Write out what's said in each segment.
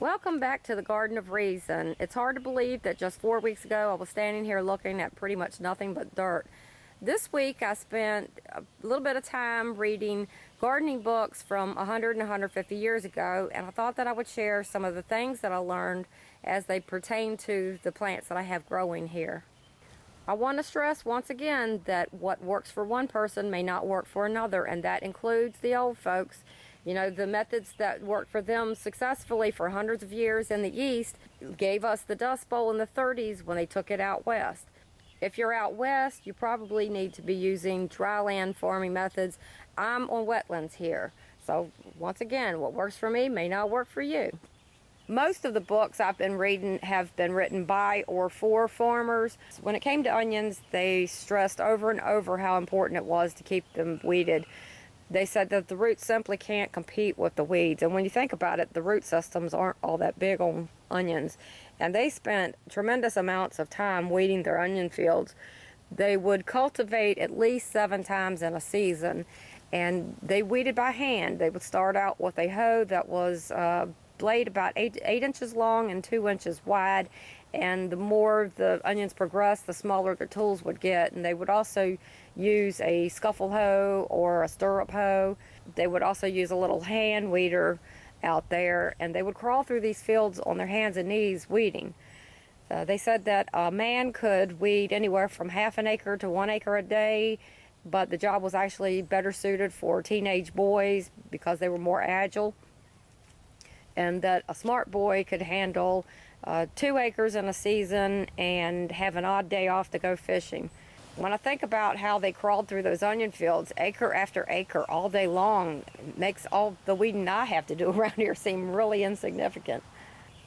Welcome back to the Garden of Reason. It's hard to believe that just 4 weeks ago I was standing here looking at pretty much nothing but dirt. This week I spent a little bit of time reading gardening books from 100 and 150 years ago, and I thought that I would share some of the things that I learned as they pertain to the plants that I have growing here. I want to stress once again that what works for one person may not work for another, and that includes the old folks. You know, the methods that worked for them successfully for hundreds of years in the East gave us the Dust Bowl in the 30s when they took it out west. If you're out west, you probably need to be using dry land farming methods. I'm on wetlands here. So once again, what works for me may not work for you. Most of the books I've been reading have been written by or for farmers. When it came to onions, they stressed over and over how important it was to keep them weeded. They said that the roots simply can't compete with the weeds. And when you think about it, the root systems aren't all that big on onions. And they spent tremendous amounts of time weeding their onion fields. They would cultivate at least 7 times in a season. And they weeded by hand. They would start out with a hoe that was blade about 8 inches long and 2 inches wide. And the more the onions progressed, the smaller the tools would get. And they would also use a scuffle hoe or a stirrup hoe. They would also use a little hand weeder out there, and they would crawl through these fields on their hands and knees weeding. They said that a man could weed anywhere from half an acre to 1 acre a day, but the job was actually better suited for teenage boys because they were more agile, and that a smart boy could handle 2 acres in a season and have an odd day off to go fishing. When I think about how they crawled through those onion fields acre after acre all day long, it makes all the weeding I have to do around here seem really insignificant.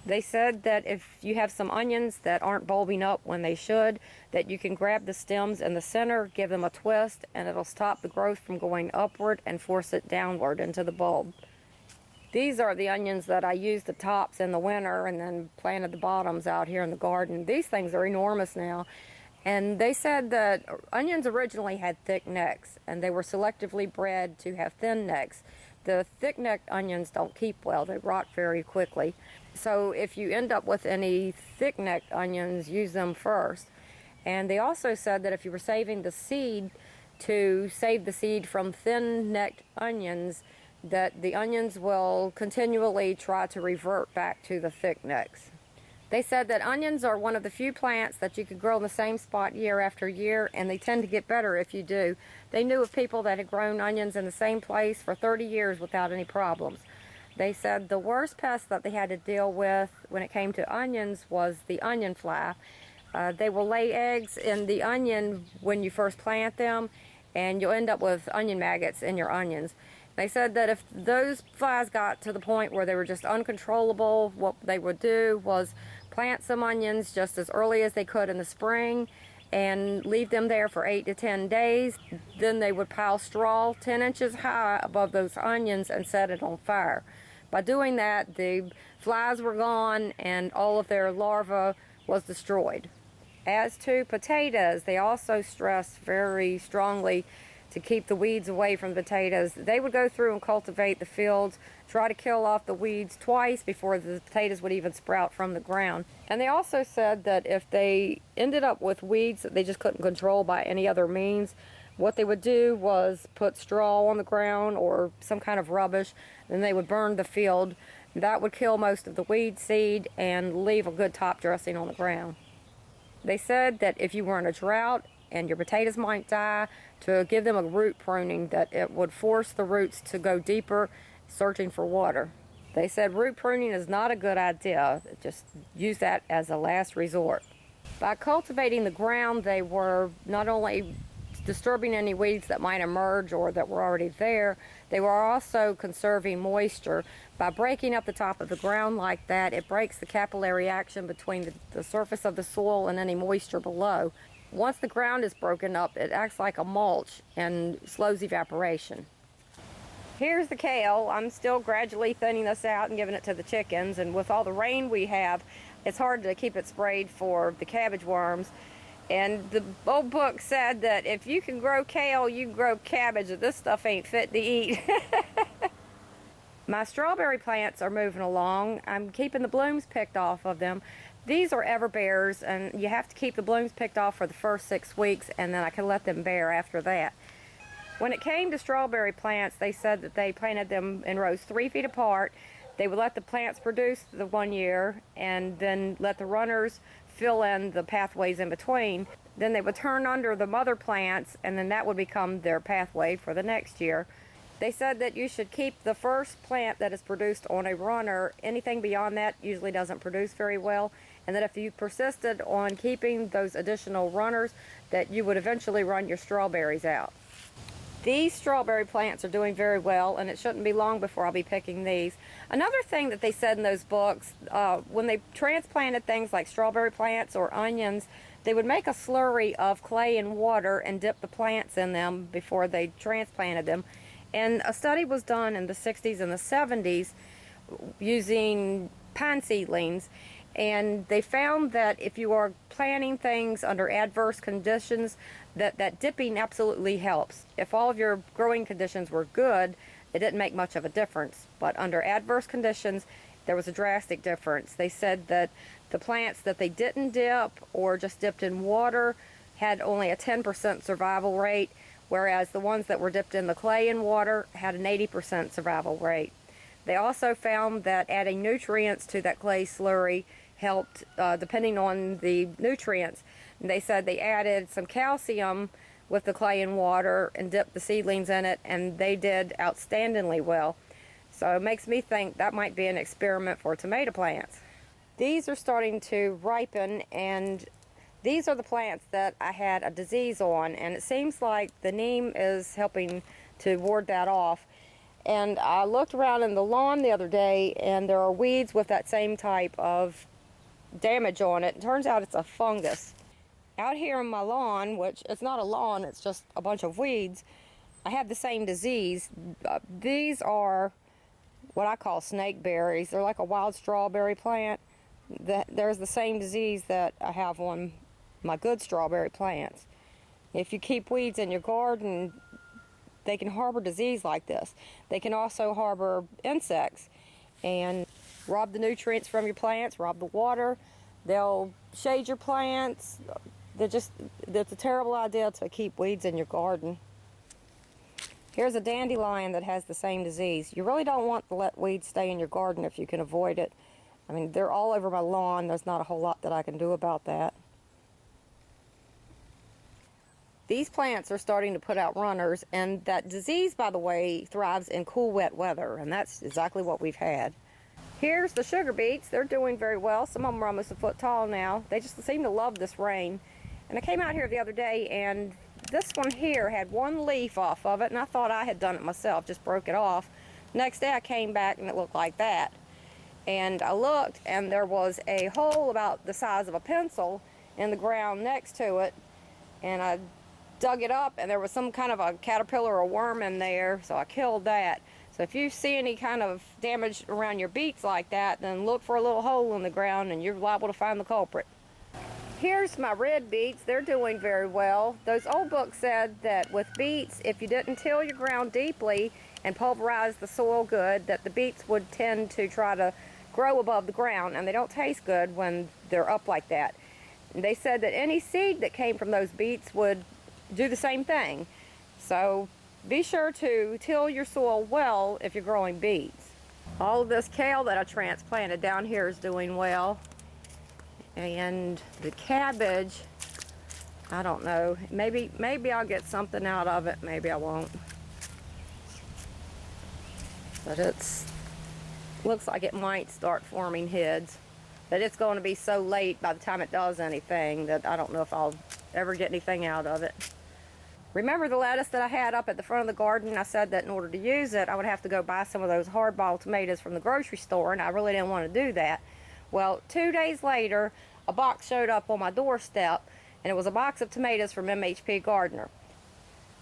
They said that if you have some onions that aren't bulbing up when they should, that you can grab the stems in the center, give them a twist, and it'll stop the growth from going upward and force it downward into the bulb. These are the onions that I used the tops in the winter and then planted the bottoms out here in the garden. These things are enormous now. And they said that onions originally had thick necks, and they were selectively bred to have thin necks. The thick-necked onions don't keep well. They rot very quickly. So if you end up with any thick-necked onions, use them first. And they also said that if you were saving the seed, to save the seed from thin-necked onions, that the onions will continually try to revert back to the thick necks. They said that onions are one of the few plants that you could grow in the same spot year after year, and they tend to get better if you do. They knew of people that had grown onions in the same place for 30 years without any problems. They said the worst pest that they had to deal with when it came to onions was the onion fly. They will lay eggs in the onion when you first plant them, and you'll end up with onion maggots in your onions. They said that if those flies got to the point where they were just uncontrollable, what they would do was plant some onions just as early as they could in the spring and leave them there for 8 to 10 days. Then they would pile straw 10 inches high above those onions and set it on fire. By doing that, the flies were gone and all of their larvae was destroyed. As to potatoes, they also stressed very strongly to keep the weeds away from the potatoes. They would go through and cultivate the fields, try to kill off the weeds twice before the potatoes would even sprout from the ground. And they also said that if they ended up with weeds that they just couldn't control by any other means, what they would do was put straw on the ground or some kind of rubbish, and they would burn the field. That would kill most of the weed seed and leave a good top dressing on the ground. They said that if you were in a drought and your potatoes might die, to give them a root pruning, that it would force the roots to go deeper searching for water. They said root pruning is not a good idea. Just use that as a last resort. By cultivating the ground, they were not only disturbing any weeds that might emerge or that were already there, they were also conserving moisture. By breaking up the top of the ground like that, it breaks the capillary action between the surface of the soil and any moisture below. Once the ground is broken up, it acts like a mulch and slows evaporation. Here's the kale. I'm still gradually thinning this out and giving it to the chickens, and with all the rain we have, it's hard to keep it sprayed for the cabbage worms. And the old book said that if you can grow kale, you can grow cabbage, that this stuff ain't fit to eat. My strawberry plants are moving along. I'm keeping the blooms picked off of them. These are ever bears, and you have to keep the blooms picked off for the first 6 weeks, and then I can let them bear after that. When it came to strawberry plants, they said that they planted them in rows 3 feet apart. They would let the plants produce the 1 year and then let the runners fill in the pathways in between. Then they would turn under the mother plants, and then that would become their pathway for the next year. They said that you should keep the first plant that is produced on a runner. Anything beyond that usually doesn't produce very well, and that if you persisted on keeping those additional runners, that you would eventually run your strawberries out. These strawberry plants are doing very well, and it shouldn't be long before I'll be picking these. Another thing that they said in those books, when they transplanted things like strawberry plants or onions, they would make a slurry of clay and water and dip the plants in them before they transplanted them. And a study was done in the 60s and the 70s using pine seedlings, and they found that if you are planting things under adverse conditions, that dipping absolutely helps. If all of your growing conditions were good, it didn't make much of a difference. But under adverse conditions, there was a drastic difference. They said that the plants that they didn't dip or just dipped in water had only a 10% survival rate, whereas the ones that were dipped in the clay and water had an 80% survival rate. They also found that adding nutrients to that clay slurry helped, depending on the nutrients. And they said they added some calcium with the clay and water and dipped the seedlings in it, and they did outstandingly well. So it makes me think that might be an experiment for tomato plants. These are starting to ripen, and these are the plants that I had a disease on, and it seems like the neem is helping to ward that off. And I looked around in the lawn the other day, and there are weeds with that same type of damage on it. It turns out it's a fungus. Out here on my lawn, which it's not a lawn, it's just a bunch of weeds, I have the same disease. These are what I call snake berries. They're like a wild strawberry plant. There's the same disease that I have on my good strawberry plants. If you keep weeds in your garden, they can harbor disease like this. They can also harbor insects and rob the nutrients from your plants, rob the water. They'll shade your plants. It's a terrible idea to keep weeds in your garden. Here's a dandelion that has the same disease. You really don't want to let weeds stay in your garden if you can avoid it. I mean, they're all over my lawn. There's not a whole lot that I can do about that. These plants are starting to put out runners, and that disease, by the way, thrives in cool, wet weather, and that's exactly what we've had. Here's the sugar beets. They're doing very well. Some of them are almost a foot tall now. They just seem to love this rain. And I came out here the other day, and this one here had one leaf off of it, and I thought I had done it myself, just broke it off. Next day I came back and it looked like that. And I looked, and there was a hole about the size of a pencil in the ground next to it, and I dug it up, and there was some kind of a caterpillar or worm in there, so I killed that. So if you see any kind of damage around your beets like that, then look for a little hole in the ground and you're liable to find the culprit. Here's my red beets. They're doing very well. Those old books said that with beets, if you didn't till your ground deeply and pulverize the soil good, that the beets would tend to try to grow above the ground, and they don't taste good when they're up like that. And they said that any seed that came from those beets would do the same thing. So be sure to till your soil well if you're growing beets. All of this kale that I transplanted down here is doing well. And the cabbage, I don't know, maybe I'll get something out of it, maybe I won't. But looks like it might start forming heads. But it's going to be so late by the time it does anything that I don't know if I'll ever get anything out of it. Remember the lettuce that I had up at the front of the garden? I said that in order to use it, I would have to go buy some of those hardball tomatoes from the grocery store, and I really didn't want to do that. Well, 2 days later, a box showed up on my doorstep, and it was a box of tomatoes from MHP Gardener.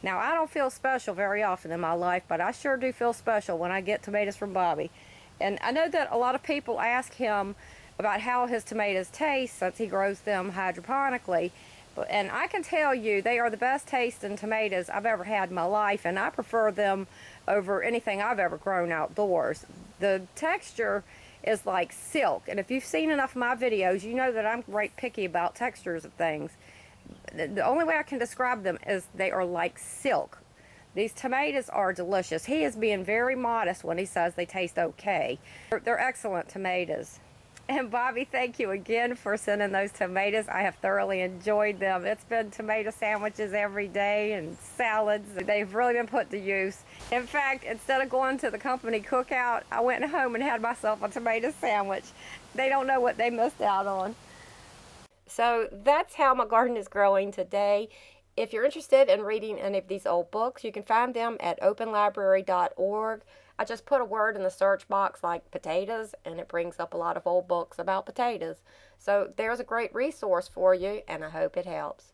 Now, I don't feel special very often in my life, but I sure do feel special when I get tomatoes from Bobby. And I know that a lot of people ask him about how his tomatoes taste since he grows them hydroponically. And I can tell you they are the best tasting tomatoes I've ever had in my life, and I prefer them over anything I've ever grown outdoors. The texture is like silk, and if you've seen enough of my videos, you know that I'm right picky about textures of things. The only way I can describe them is they are like silk. These tomatoes are delicious. He is being very modest when he says they taste okay. They're excellent tomatoes. And Bobby, thank you again for sending those tomatoes. I have thoroughly enjoyed them. It's been tomato sandwiches every day and salads. They've really been put to use. In fact, instead of going to the company cookout, I went home and had myself a tomato sandwich. They don't know what they missed out on. So that's how my garden is growing today. If you're interested in reading any of these old books, you can find them at openlibrary.org. I just put a word in the search box like potatoes, and it brings up a lot of old books about potatoes. So there's a great resource for you, and I hope it helps.